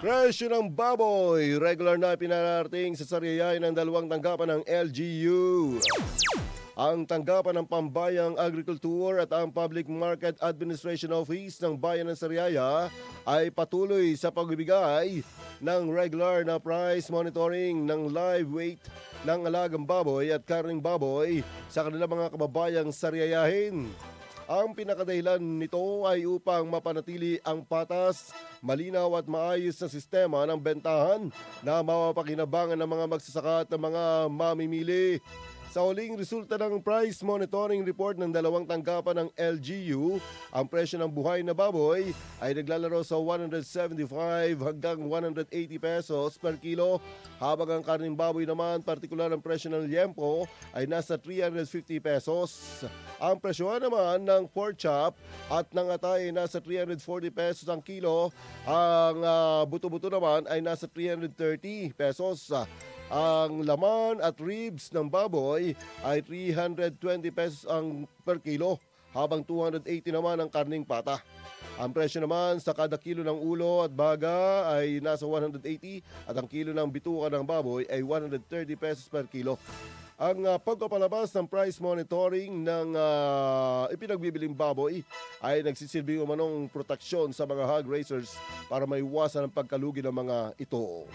Presyo ng baboy, regular na pinarating sa sariyayan ng dalawang tanggapan ng LGU. Ang tanggapan ng Pambayang Agrikultur at ang Public Market Administration Office ng Bayan ng Sariaya ay patuloy sa pagbibigay ng regular na price monitoring ng live weight ng alagang baboy at karning baboy sa kanilang mga kababayang sariyayahin. Ang pinakadahilan nito ay upang mapanatili ang patas, malinaw at maayos na sistema ng bentahan na mapapakinabangan ng mga magsasaka at ng mga mamimili. Sa huling resulta ng price monitoring report ng dalawang tanggapan ng LGU, ang presyo ng buhay na baboy ay naglalaro sa 175 hanggang 180 pesos per kilo, habang ang karning baboy naman, partikular ang presyo ng liempo, ay nasa 350 pesos. Ang presyo naman ng pork chop at ng atay ay nasa 340 pesos ang kilo, ang buto-buto naman ay nasa 330 pesos. Ang laman at ribs ng baboy ay 320 pesos ang per kilo, habang 280 naman ang karning pata. Ang presyo naman sa kada kilo ng ulo at baga ay nasa 180 at ang kilo ng bituka ng baboy ay 130 pesos per kilo. Ang pagpapalabas ng price monitoring ng ipinagbibiling baboy ay nagsisilbing umanong proteksyon sa mga hog raisers para maiwasan ang pagkalugi ng mga ito.